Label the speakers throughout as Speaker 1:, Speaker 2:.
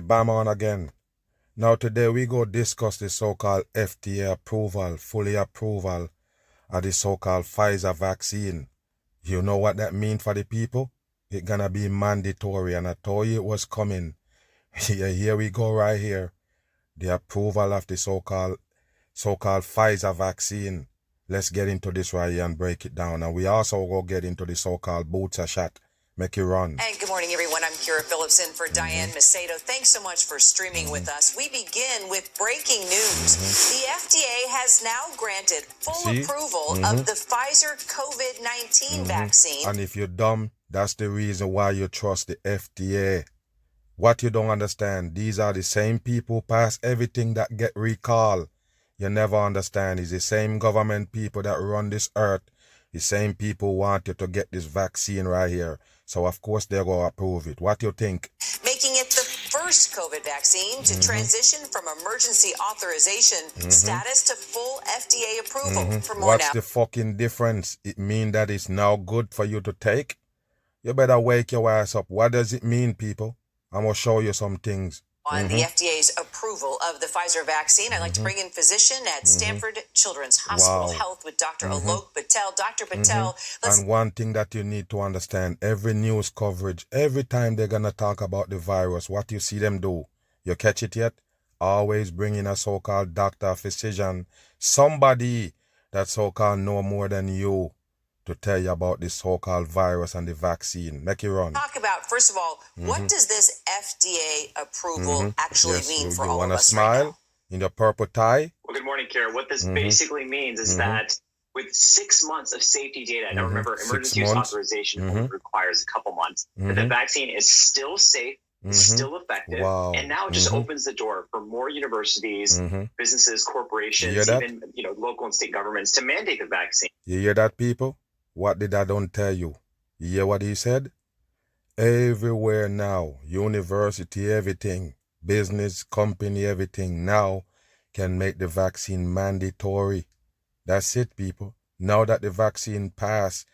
Speaker 1: Bam on again. Now today we go discuss the so-called FDA approval, fully approval of the so-called Pfizer vaccine. You know what that means for the people? It's gonna be mandatory, and I told you it was coming. Yeah, here we go right here. The approval of the so-called Pfizer vaccine. Let's get into this right here and break it down. And we also go get into the so-called booster shot. Make it run.
Speaker 2: And good morning, everyone. I'm Kira Phillips in for Diane Macedo. Thanks so much for streaming with us. We begin with breaking news. The FDA has now granted full approval of the Pfizer COVID-19 vaccine.
Speaker 1: And if you're dumb, that's the reason why you trust the FDA. What you don't understand, these are the same people pass everything that get recalled. You never understand. It's the same government people that run this earth. The same people want you to get this vaccine right here. So, of course, they're going to approve it. What you think?
Speaker 2: Making it the first COVID vaccine to transition from emergency authorization status to full FDA approval. For more
Speaker 1: What's the fucking difference? It mean that it's now good for you to take? You better wake your ass up. What does it mean, people? I'm going to show you some things.
Speaker 2: On the FDA's approval of the Pfizer vaccine, I'd like to bring in physician at Stanford Children's Hospital Health with Dr. Alok Patel. Dr. Patel,
Speaker 1: And one thing that you need to understand, every news coverage, every time they're going to talk about the virus, what you see them do, you catch it yet? Always bring in a so-called doctor, physician, somebody that so-called know more than you to tell you about this so-called virus and the vaccine. Make it run.
Speaker 2: Talk about, first of all, what does this FDA approval actually mean for all of us
Speaker 1: smile
Speaker 2: right now?
Speaker 1: In the purple tie?
Speaker 3: Well, good morning, Kara. What this basically means is that with 6 months of safety data, now remember, emergency use authorization only requires a couple months, that the vaccine is still safe, still effective, and now it just opens the door for more universities, businesses, corporations, even local and state governments to mandate the vaccine.
Speaker 1: You hear that, people? What did I don't tell you? You hear what he said? Everywhere now, university, everything, business, company, everything now can make the vaccine mandatory. That's it, people. Now that the vaccine passed,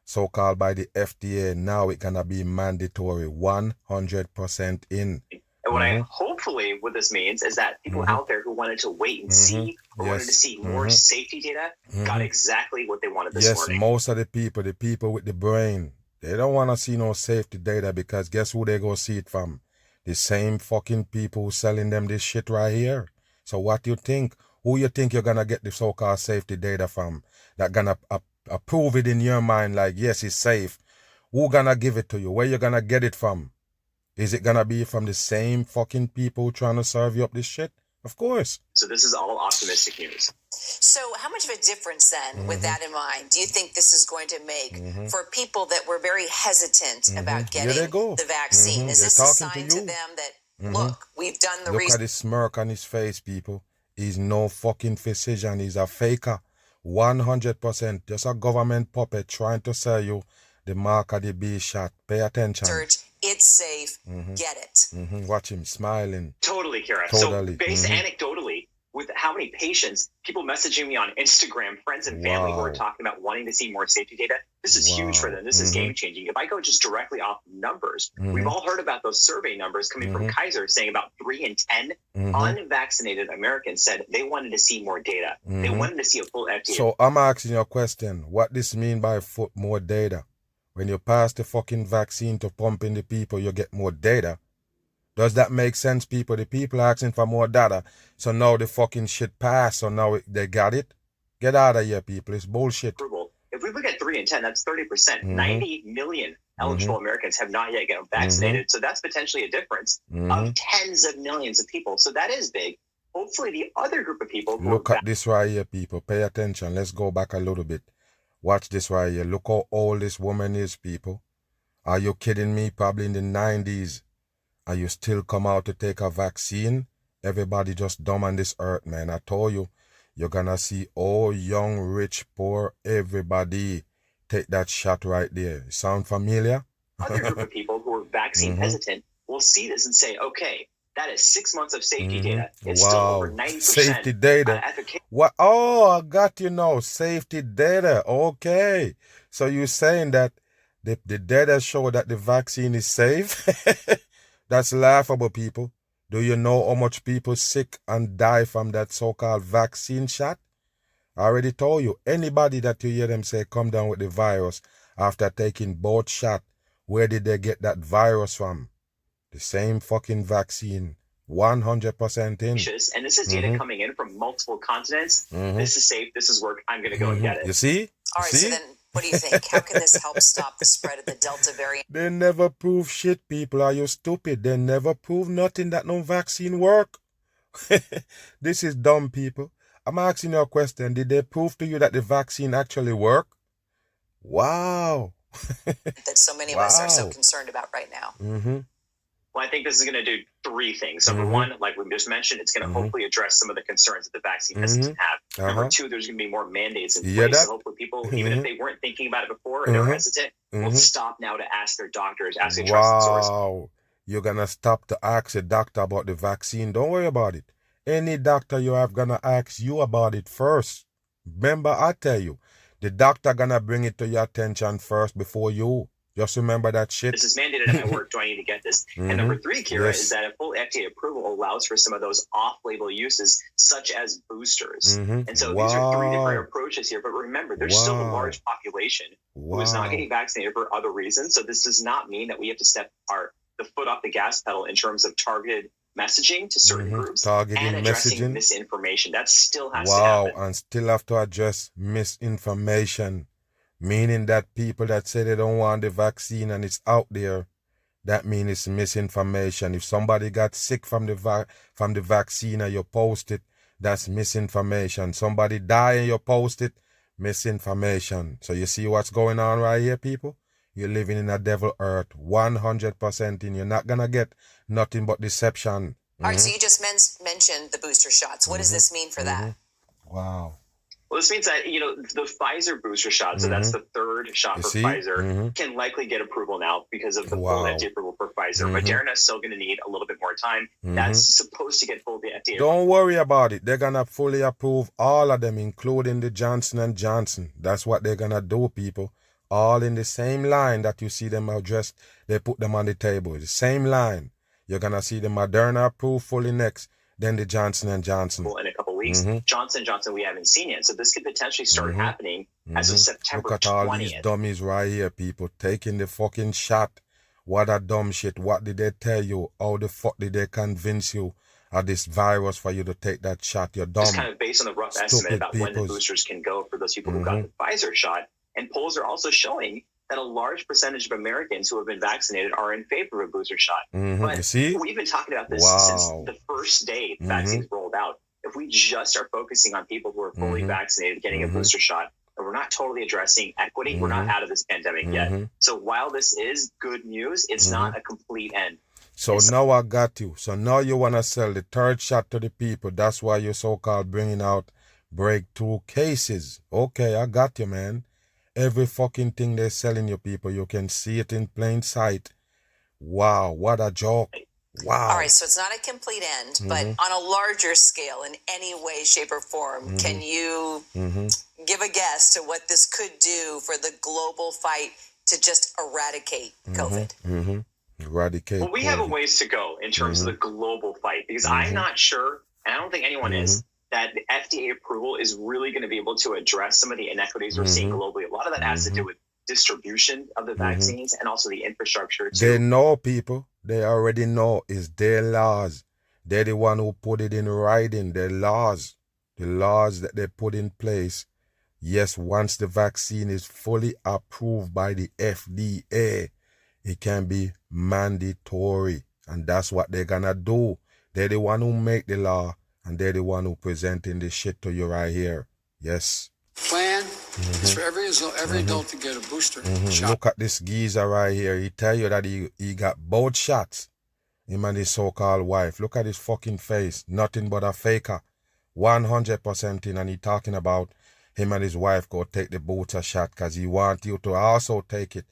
Speaker 1: so-called by the FDA, now it's going to be mandatory, 100% in.
Speaker 3: And what hopefully what this means is that people out there who wanted to wait and see, or wanted to see more safety data, got exactly what they wanted this morning.
Speaker 1: Yes, most of the people with the brain, they don't want to see no safety data, because guess who they go see it from? The same fucking people selling them this shit right here. So what you think? Who you think you're going to get the so-called safety data from? That going to approve it in your mind like, yes, it's safe. Who going to give it to you? Where you going to get it from? Is it going to be from the same fucking people trying to serve you up this shit? Of course.
Speaker 3: So this is all optimistic news.
Speaker 2: So how much of a difference then, with that in mind, do you think this is going to make for people that were very hesitant about getting the vaccine? Is this a sign to them that, look, we've done the research?
Speaker 1: Look at the smirk on his face, people. He's no fucking physician. He's a faker. 100%. Just a government puppet trying to sell you the mark of the beast shot. Pay attention.
Speaker 2: It's safe. Get it.
Speaker 1: Watch him smiling.
Speaker 3: Totally, Kara.
Speaker 1: Totally.
Speaker 3: So based anecdotally, with how many patients, people messaging me on Instagram, friends and family who are talking about wanting to see more safety data, this is huge for them. This is game-changing. If I go just directly off numbers, we've all heard about those survey numbers coming from Kaiser saying about 3 in 10 unvaccinated Americans said they wanted to see more data. They wanted to see a full FDA.
Speaker 1: So I'm asking you a question. What this mean by more data? When you pass the fucking vaccine to pump in the people, you get more data. Does that make sense, people? The people are asking for more data. So now the fucking shit passed. So now they got it. Get out of here, people. It's bullshit.
Speaker 3: If we look at 3 in 10, that's 30%. 90 million eligible Americans have not yet gotten vaccinated. So that's potentially a difference of tens of millions of people. So that is big. Hopefully the other group of people...
Speaker 1: Look at this right here, people. Pay attention. Let's go back a little bit. Watch this right here. Look how old this woman is, people. Are you kidding me? Probably in the 90s. And you still come out to take a vaccine? Everybody just dumb on this earth, man. I told you, you're gonna see all young, rich, poor, everybody take that shot right there. Sound familiar?
Speaker 3: Other group of people who are vaccine hesitant will see this and say, okay, that is 6 months of safety data. It's still over 90%
Speaker 1: safety data. What? Oh, I got you now. Safety data. Okay. So you're saying that the data show that the vaccine is safe? That's laughable, people. Do you know how much people sick and die from that so-called vaccine shot? I already told you, anybody that you hear them say come down with the virus after taking both shots, where did they get that virus from? The same fucking vaccine. 100% in.
Speaker 3: And this is data coming in from multiple continents. This is safe. This is work. I'm going to go and get it.
Speaker 1: You see?
Speaker 2: All right, so then what do you think? How can this help stop the spread of the Delta variant?
Speaker 1: They never prove shit, people. Are you stupid? They never prove nothing that no vaccine work. This is dumb, people. I'm asking you a question. Did they prove to you that the vaccine actually work? Wow.
Speaker 2: That so many of us are so concerned about right now.
Speaker 3: Well, I think this is going to do three things. Number one, like we just mentioned, it's going to hopefully address some of the concerns that the vaccine doesn't have. Number two, there's going to be more mandates in place. So hopefully people, even if they weren't thinking about it before and they're hesitant, will stop now to ask their doctors, ask their trusted source.
Speaker 1: Wow. You're going to stop to ask a doctor about the vaccine. Don't worry about it. Any doctor you have going to ask you about it first. Remember, I tell you, the doctor going to bring it to your attention first before you. Just remember that shit.
Speaker 3: This is mandated at my work. Do I need to get this? And number three, Kira, is that a full FDA approval allows for some of those off-label uses, such as boosters. And so these are three different approaches here. But remember, there's still a large population who is not getting vaccinated for other reasons. So this does not mean that we have to step the foot off the gas pedal in terms of targeted messaging to certain groups and addressing misinformation. That still has to happen.
Speaker 1: And still have to address misinformation. Meaning that people that say they don't want the vaccine and it's out there, that means it's misinformation. If somebody got sick from the vaccine and you post it, that's misinformation. Somebody die and you post it, misinformation. So you see what's going on right here, people? You're living in a devil earth, 100% in. You're not going to get nothing but deception.
Speaker 2: All right, so you just mentioned the booster shots. What does this mean for that?
Speaker 1: Wow.
Speaker 3: Well, this means that, the Pfizer booster shot, so that's the third shot for Pfizer, can likely get approval now because of the full FDA approval for Pfizer. Moderna is still going to need a little bit more time. That's supposed to get full FDA.
Speaker 1: Don't worry about it. They're going to fully approve all of them, including the Johnson & Johnson. That's what they're going to do, people. All in the same line that you see them addressed. They put them on the table. The same line. You're going to see the Moderna approved fully next, then the Johnson & Johnson.
Speaker 3: In a couple weeks. Johnson & Johnson we haven't seen yet. So this could potentially start happening as of September 20th.
Speaker 1: Look at all these dummies right here, people, taking the fucking shot. What a dumb shit. What did they tell you? How the fuck did they convince you of this virus for you to take that shot? You're dumb.
Speaker 3: Just kind of based on the rough estimate about when the boosters can go for those people who got the Pfizer shot. And polls are also showing that a large percentage of Americans who have been vaccinated are in favor of a booster shot. But
Speaker 1: you see?
Speaker 3: We've been talking about this since the first day the vaccines rolled out. If we just are focusing on people who are fully vaccinated getting a booster shot, and we're not totally addressing equity, we're not out of this pandemic yet. So while this is good news, it's not a complete end.
Speaker 1: So now I got you. So now you want to sell the third shot to the people. That's why you're so-called bringing out breakthrough cases. Okay, I got you, man. Every fucking thing they're selling you, people, you can see it in plain sight. Wow, what a joke. Wow.
Speaker 2: All right, so it's not a complete end, but on a larger scale, in any way, shape, or form, can you give a guess to what this could do for the global fight to just eradicate COVID?
Speaker 1: Eradicate.
Speaker 3: Well, we have a ways to go in terms of the global fight, because I'm not sure, and I don't think anyone is, that the FDA approval is really going to be able to address some of the inequities we're seeing globally. A lot of that has to do with distribution of the vaccines and also the infrastructure.
Speaker 1: They know, people. They already know. It's their laws. They're the one who put it in writing. Their laws. The laws that they put in place. Yes, once the vaccine is fully approved by the FDA, it can be mandatory. And that's what they're going to do. They're the one who make the law. And they're the one who presenting this shit to you right here. Yes.
Speaker 4: Plan is for every adult to get a booster shot.
Speaker 1: Look at this geezer right here. He tell you that he got both shots. Him and his so-called wife. Look at his fucking face. Nothing but a faker. 100% in. And he talking about him and his wife go take the booster shot because he want you to also take it.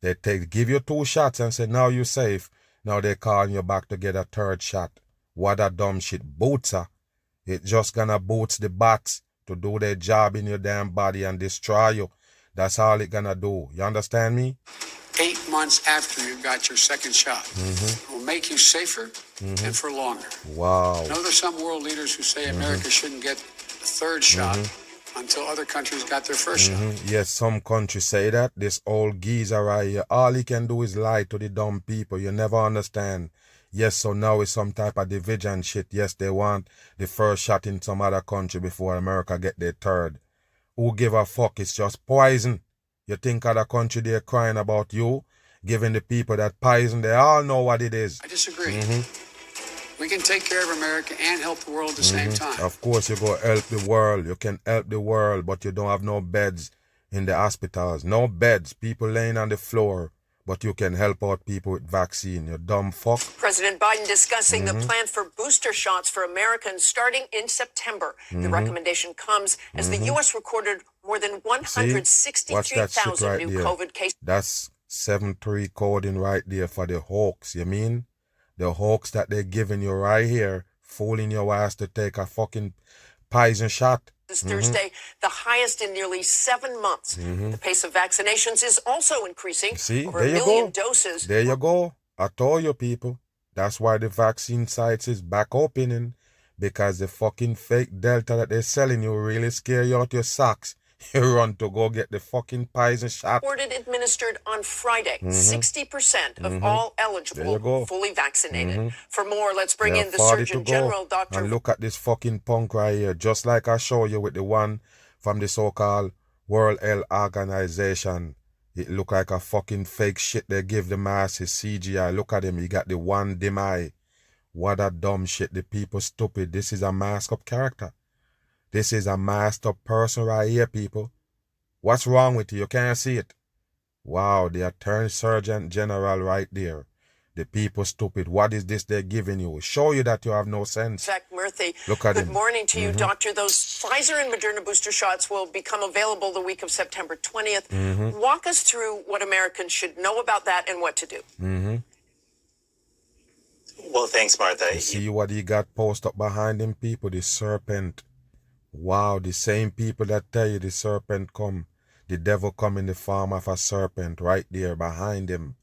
Speaker 1: They give you 2 shots and say, now you're safe. Now they calling you back to get a 3rd shot. What a dumb shit. Booster. It just gonna boost the bats to do their job in your damn body and destroy you. That's all it gonna do. You understand me?
Speaker 4: 8 months after you got your second shot. It will make you safer and for longer.
Speaker 1: Wow.
Speaker 4: I know there's some world leaders who say America shouldn't get a third shot until other countries got their first shot.
Speaker 1: Yes, some countries say that. This old geezer right here, all he can do is lie to the dumb people. You never understand. Yes, so now it's some type of division shit. Yes, they want the first shot in some other country before America get their third. Who give a fuck? It's just poison. You think other country they're crying about you? Giving the people that poison, they all know what it is.
Speaker 4: I disagree. We can take care of America and help the world at the same time.
Speaker 1: Of course, you go help the world. You can help the world, but you don't have no beds in the hospitals. No beds. People laying on the floor. But you can help out people with vaccine. You dumb fuck.
Speaker 2: President Biden discussing the plan for booster shots for Americans starting in September. The recommendation comes as the U.S. recorded more than 163,000 new COVID cases.
Speaker 1: That's 7-3 coding right there for the hoax. You mean? The hoax that they're giving you right here, fooling your ass to take a fucking poison shot.
Speaker 2: This Thursday, the highest in nearly 7 months. The pace of vaccinations is also increasing.
Speaker 1: See,
Speaker 2: over
Speaker 1: there
Speaker 2: 1
Speaker 1: you
Speaker 2: million
Speaker 1: go.
Speaker 2: doses.
Speaker 1: There you go. I told you people. That's why the vaccine sites is back opening. Because the fucking fake Delta that they're selling you really scare you out your socks. You run to go get the fucking poison shot.
Speaker 2: Reported administered on Friday. 60% of all eligible fully vaccinated. For more, let's bring in the Surgeon General, Dr.
Speaker 1: And look at this fucking punk right here. Just like I show you with the one from the so-called World Health Organization. It look like a fucking fake shit they give the masses CGI. Look at him. He got the one dim eye. What a dumb shit. The people stupid. This is a masked up character. This is a masked up person right here, people. What's wrong with you? You can't see it. Wow, the Attorney Surgeon General right there. The people stupid. What is this they're giving you? Show you that you have no sense.
Speaker 2: Zach Murthy,
Speaker 1: look at
Speaker 2: good
Speaker 1: him.
Speaker 2: morning to you, Doctor. Those Pfizer and Moderna booster shots will become available the week of September 20th. Walk us through what Americans should know about that and what to do.
Speaker 5: Well, thanks, Martha.
Speaker 1: You see what he got posted up behind him, people? The serpent. Wow, the same people that tell you the serpent come. The devil come in the form of a serpent right there behind him.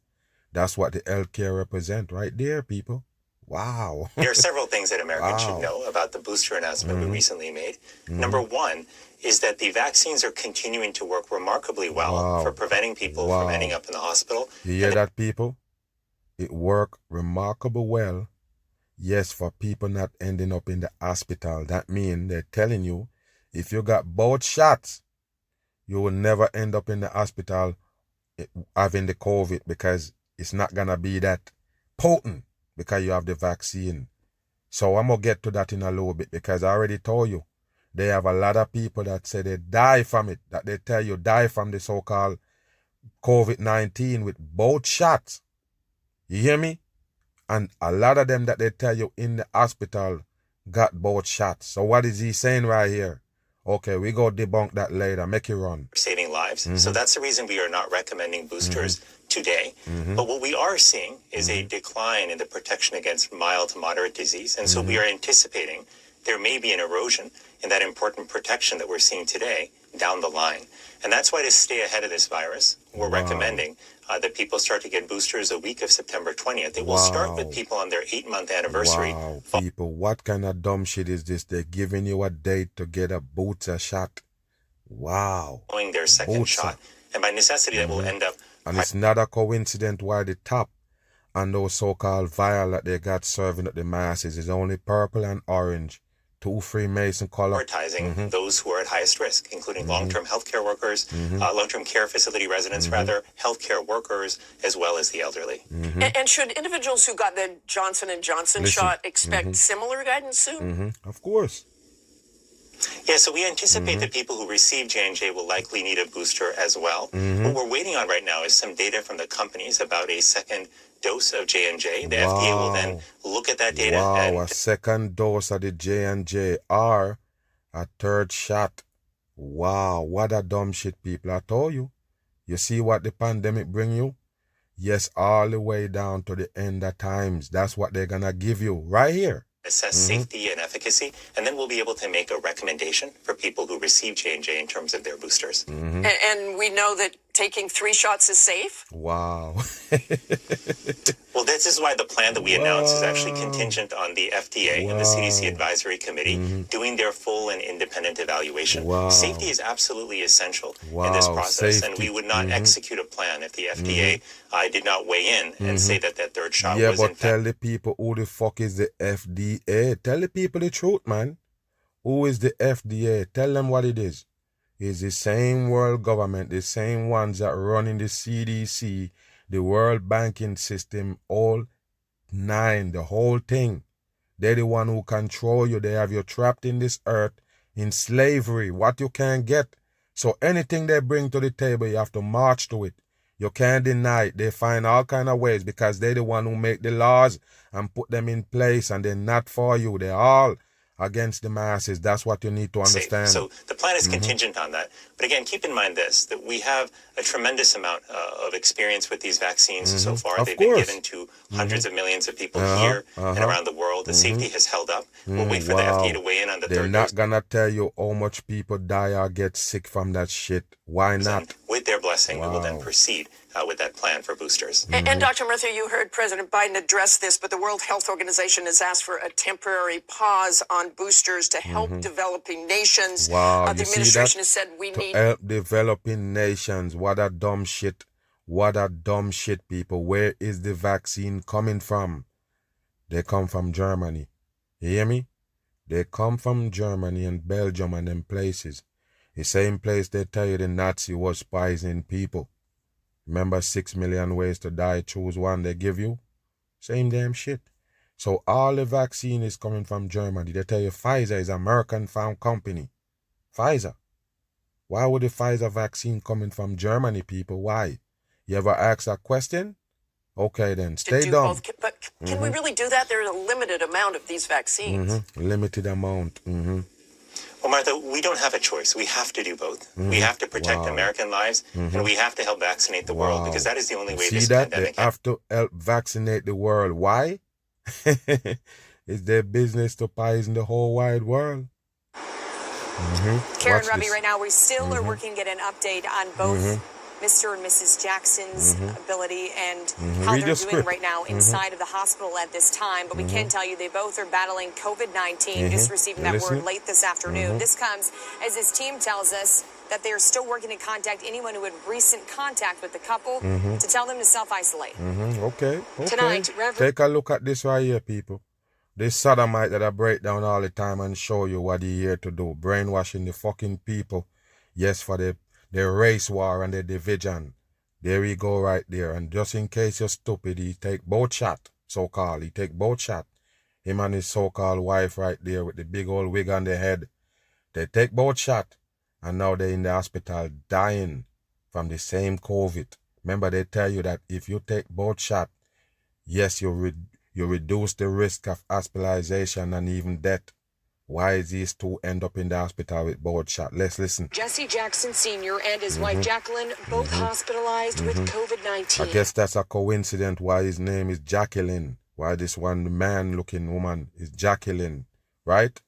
Speaker 1: That's what the healthcare represent right there, people. Wow.
Speaker 5: There are several things that Americans should know about the booster announcement we recently made. Number one is that the vaccines are continuing to work remarkably well for preventing people from ending up in the hospital.
Speaker 1: You hear that, people? It worked remarkable well. Yes, for people not ending up in the hospital. That means they're telling you, if you got both shots, you will never end up in the hospital having the COVID, because it's not going to be that potent because you have the vaccine. So I'm going to get to that in a little bit, because I already told you, they have a lot of people that say they die from it, that they tell you die from the so-called COVID-19 with both shots. You hear me? And a lot of them that they tell you in the hospital got both shots. So what is he saying right here? Okay, we go debunk that later. Make it run.
Speaker 5: Saving lives. So that's the reason we are not recommending boosters today. But what we are seeing is a decline in the protection against mild to moderate disease. And so we are anticipating there may be an erosion in that important protection that we're seeing today down the line. And that's why, to stay ahead of this virus, we're recommending that people start to get boosters the week of September 20th. It will start with people on their 8-month anniversary.
Speaker 1: Wow, people, what kind of dumb shit is this? They're giving you a date to get a booster shot. Wow.
Speaker 5: Following their second shot. And by necessity, that will end up...
Speaker 1: And it's not a coincidence why the top and those so-called vial that they got serving at the masses is only purple and orange. 2 Freemason color.
Speaker 5: Prioritizing those who are at highest risk, including long-term healthcare workers, long-term care facility residents, healthcare workers, as well as the elderly.
Speaker 2: And should individuals who got the Johnson & Johnson shot expect similar guidance soon?
Speaker 1: Of course.
Speaker 5: Yeah, so we anticipate that people who receive J&J will likely need a booster as well. What we're waiting on right now is some data from the companies about a second dose of J&J. The FDA will then look at that data.
Speaker 1: A second dose of the J&J or a third shot. Wow, what a dumb shit, people. I told you. You see what the pandemic bring you? Yes, all the way down to the end of times. That's what they're going to give you right here.
Speaker 5: assess safety and efficacy, and then we'll be able to make a recommendation for people who receive J&J in terms of their boosters.
Speaker 2: And we know that taking 3 shots is safe?
Speaker 1: Wow.
Speaker 5: Well, this is why the plan that we announced is actually contingent on the FDA and the CDC Advisory Committee doing their full and independent evaluation. Safety is absolutely essential in this process, and we would not execute a plan if the FDA did not weigh in and say that that third shot was
Speaker 1: but
Speaker 5: in fact.
Speaker 1: tell the people who the fuck is the FDA. Tell the people the truth, man. Who is the FDA? Tell them what it is. It's the same world government, the same ones that running the CDC, the world banking system, all 9, the whole thing. They're the one who control you. They have you trapped in this earth in slavery, what you can't get. So anything they bring to the table, you have to march to it. You can't deny it. They find all kind of ways because they're the one who make the laws and put them in place, and they're not for you. They're all against the masses. That's what you need to understand.
Speaker 5: So the plan is contingent on that. But again, keep in mind this, that we have a tremendous amount of experience with these vaccines so far. They've been given to hundreds of millions of people here and around the world. The safety has held up. We'll wait for the FDA to weigh in on the
Speaker 1: They're
Speaker 5: third
Speaker 1: not
Speaker 5: dose.
Speaker 1: gonna tell you how much people die or get sick from that shit. Why not?
Speaker 5: With their blessing, we will then proceed with that plan for boosters.
Speaker 2: And Dr. Murthy, you heard President Biden address this, but the World Health Organization has asked for a temporary pause on boosters to help developing nations.
Speaker 1: Wow,
Speaker 2: The
Speaker 1: you see
Speaker 2: administration
Speaker 1: that?
Speaker 2: has said we
Speaker 1: To
Speaker 2: need...
Speaker 1: help developing nations. What a dumb shit. What a dumb shit, people. Where is the vaccine coming from? They come from Germany. You hear me? They come from Germany and Belgium and them places. The same place they tell you the Nazi was poisoning people. Remember 6 million ways to die, choose one they give you? Same damn shit. So all the vaccine is coming from Germany. They tell you Pfizer is an American-found company. Pfizer. Why would the Pfizer vaccine coming from Germany, people? Why? You ever ask that question? Okay then, stay dumb.
Speaker 2: But can we really do that? There's a limited amount of these vaccines.
Speaker 1: Limited amount.
Speaker 5: Well, Martha, we don't have a choice. We have to do both. We have to protect American lives, and we have to help vaccinate the world, because that is the only way
Speaker 1: See
Speaker 5: this
Speaker 1: that?
Speaker 5: pandemic
Speaker 1: They have to help vaccinate the world. Why? It's their business to poison the whole wide world.
Speaker 2: Karen
Speaker 1: Watch
Speaker 2: Ravi,
Speaker 1: this.
Speaker 2: right now we still are working to get an update on both Mr. and Mrs. Jackson's ability and how
Speaker 1: Read
Speaker 2: they're
Speaker 1: your
Speaker 2: doing
Speaker 1: script.
Speaker 2: right now inside of the hospital at this time. But we can tell you they both are battling COVID-19, just receiving that word late this afternoon. This comes as his team tells us that they are still working to contact anyone who had recent contact with the couple to tell them to self-isolate.
Speaker 1: Okay.
Speaker 2: Tonight, Reverend...
Speaker 1: Take a look at this right here, people. This sodomite that I break down all the time and show you what he here to do. Brainwashing the fucking people. Yes, for the race war and the division. There we go right there. And just in case you're stupid, he take both shot, so-called. He take both shot. Him and his so-called wife right there with the big old wig on their head. They take both shot. And now they're in the hospital dying from the same COVID. Remember, they tell you that if you take both shot, yes, you reduce the risk of hospitalization and even death. Why these two end up in the hospital with both shot? Let's listen.
Speaker 2: Jesse Jackson Sr. and his wife Jacqueline both hospitalized with COVID-19.
Speaker 1: I guess that's a coincidence why his name is Jacqueline. Why this one man-looking woman is Jacqueline, right?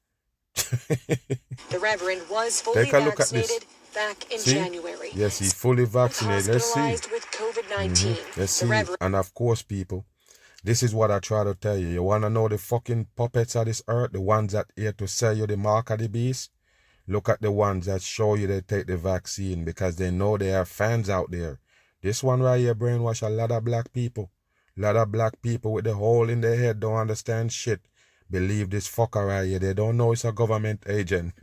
Speaker 2: The Reverend was fully
Speaker 1: Take a look at this.
Speaker 2: vaccinated back in
Speaker 1: See?
Speaker 2: January.
Speaker 1: Yes, he's fully vaccinated. Let's see.
Speaker 2: Hospitalized with COVID-19.
Speaker 1: Let's see.
Speaker 2: The Reverend...
Speaker 1: And of course, people, this is what I try to tell you. You want to know the fucking puppets of this earth? The ones that here to sell you the mark of the beast? Look at the ones that show you they take the vaccine because they know they have fans out there. This one right here brainwash a lot of black people. A lot of black people with the hole in their head don't understand shit. Believe this fucker right here. They don't know it's a government agent.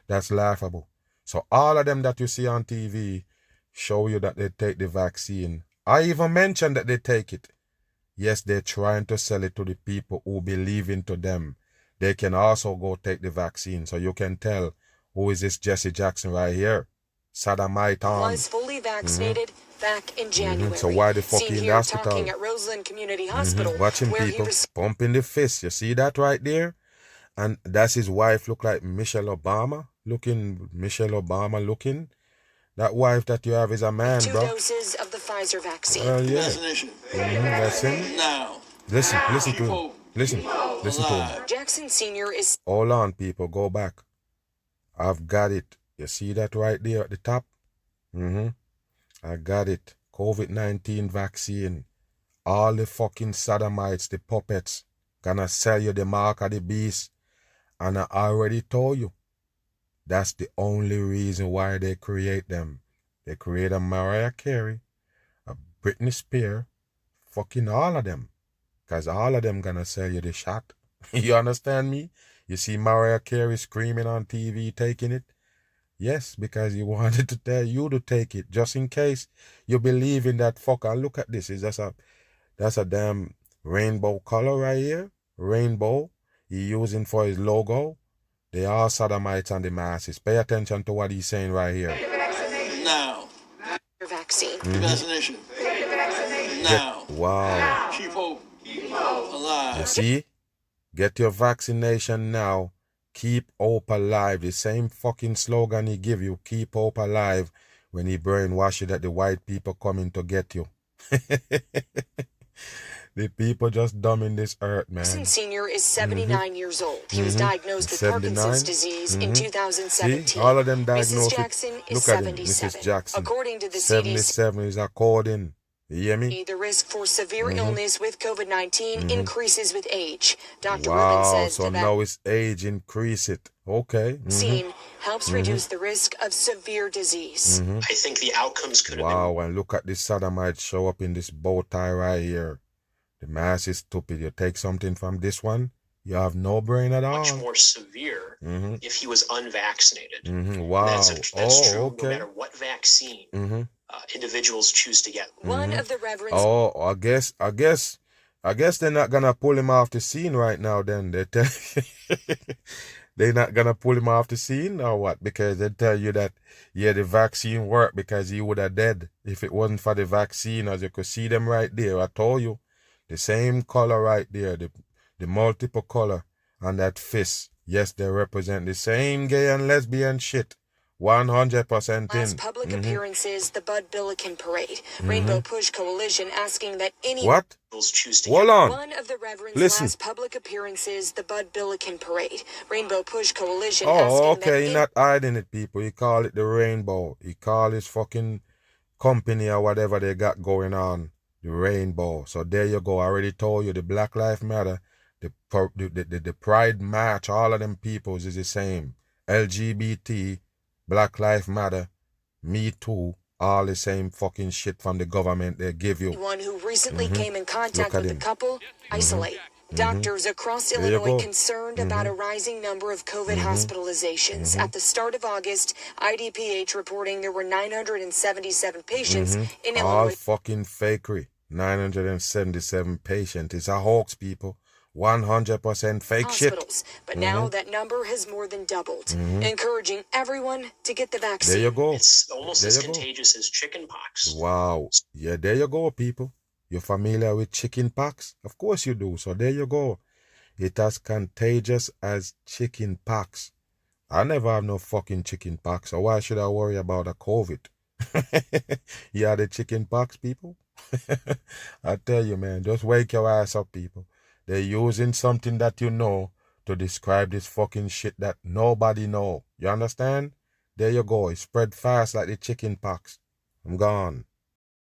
Speaker 1: That's laughable. So all of them that you see on TV show you that they take the vaccine. I even mentioned that they take it. Yes, they're trying to sell it to the people who believe into them. They can also go take the vaccine. So you can tell who is this Jesse Jackson right here. Sodomite
Speaker 2: was fully vaccinated back in January.
Speaker 1: So why the fuck
Speaker 2: Seen
Speaker 1: in the
Speaker 2: here
Speaker 1: hospital?
Speaker 2: talking at Roseland Community Hospital.
Speaker 1: Watching
Speaker 2: where
Speaker 1: people
Speaker 2: he
Speaker 1: pumping the fist. You see that right there? And that's his wife look like Michelle Obama looking. That wife that you have is a man,
Speaker 2: 2
Speaker 1: bro.
Speaker 2: doses of the Pfizer vaccine.
Speaker 1: Yeah.
Speaker 6: Vaccination.
Speaker 1: That's him.
Speaker 6: Now.
Speaker 1: Listen to him. Listen. Listen to him.
Speaker 2: Jackson Sr. is...
Speaker 1: Hold on, people. Go back. I've got it. You see that right there at the top? I got it. COVID-19 vaccine. All the fucking sodomites, the puppets, gonna sell you the mark of the beast. And I already told you. That's the only reason why they create them. They create a Mariah Carey, a Britney Spears, fucking all of them. Because all of them gonna sell you the shot. You understand me? You see Mariah Carey screaming on TV, taking it? Yes, because he wanted to tell you to take it, just in case you believe in that fucker. Look at this. That's a damn rainbow color right here. Rainbow. He using for his logo. They are sodomites and the masses. Pay attention to what he's saying right here.
Speaker 6: Now.
Speaker 2: Vaccine.
Speaker 6: Vaccination. Now.
Speaker 1: Wow.
Speaker 6: Keep hope alive.
Speaker 1: You see? Get your vaccination now. Keep hope alive. The same fucking slogan he give you. Keep hope alive when he brainwash you that the white people coming to get you. The people just dumb in this earth, man.
Speaker 2: Jackson Sr. is 79 years old. He was diagnosed with Parkinson's disease in 2017.
Speaker 1: See? All of them diagnosed
Speaker 2: Mrs. Jackson is
Speaker 1: Look at him,
Speaker 2: 77.
Speaker 1: Mrs. Jackson.
Speaker 2: According to the
Speaker 1: 77 is according. You hear me?
Speaker 2: The risk for severe illness with COVID-19 increases with age. Dr. Rubin
Speaker 1: Wow,
Speaker 2: says
Speaker 1: so
Speaker 2: the
Speaker 1: now it's age increase it. Okay.
Speaker 2: vaccine helps reduce the risk of severe disease.
Speaker 5: I think the outcomes could have been
Speaker 1: Wow, and look at this sodomite show up in this bow tie right here. The mass is stupid. You take something from this one, you have no brain at all.
Speaker 5: much more severe if he was unvaccinated.
Speaker 1: Wow.
Speaker 5: That's true
Speaker 1: okay.
Speaker 5: no matter what vaccine individuals choose to get.
Speaker 2: One of the reverends
Speaker 1: Oh, I guess they're not gonna pull him off the scene right now. Then they're not gonna pull him off the scene or what? Because they tell you that the vaccine worked because he would have dead if it wasn't for the vaccine. As you could see them right there, I told you, the same color right there, the multiple color on that fist. Yes, they represent the same gay and lesbian shit. 100%
Speaker 2: last
Speaker 1: in.
Speaker 2: public appearances, the Bud Billiken Parade. Rainbow Push Coalition asking that any...
Speaker 1: What?
Speaker 5: Choose to
Speaker 1: Hold
Speaker 5: get.
Speaker 1: on.
Speaker 2: One of the reverend's
Speaker 1: Listen.
Speaker 2: last public appearances, the Bud Billiken Parade. Rainbow Push Coalition
Speaker 1: Oh,
Speaker 2: asking
Speaker 1: okay.
Speaker 2: that
Speaker 1: He not hiding it, people. He call it the Rainbow. He call his fucking company or whatever they got going on the Rainbow. So there you go. I already told you the Black Lives Matter, the Pride March, all of them peoples is the same. LGBT, Black Lives Matter, Me Too, all the same fucking shit from the government they give you.
Speaker 2: Anyone who recently came in contact
Speaker 1: Look at
Speaker 2: with the
Speaker 1: him.
Speaker 2: couple, isolate. Doctors across
Speaker 1: There you
Speaker 2: Illinois
Speaker 1: go.
Speaker 2: concerned about a rising number of COVID hospitalizations. At the start of August, IDPH reporting there were 977 patients in
Speaker 1: All
Speaker 2: Illinois.
Speaker 1: fucking fakery. 977 patients. It's a hoax, people. 100% fake shit.
Speaker 2: Hospitals, but now that number has more than doubled, encouraging everyone to get the vaccine.
Speaker 1: There you go.
Speaker 5: It's almost
Speaker 1: There
Speaker 5: as
Speaker 1: you go.
Speaker 5: contagious as chickenpox.
Speaker 1: Wow. Yeah, there you go, people. You're familiar with chicken pox? Of course you do. So there you go. It's as contagious as chicken pox. I never have no fucking chicken pox, so why should I worry about a COVID? You are the chicken pox, people? I tell you, man, just wake your ass up, people. They're using something that you know to describe this fucking shit that nobody know. You understand? There you go. It spread fast like the chicken pox. I'm gone.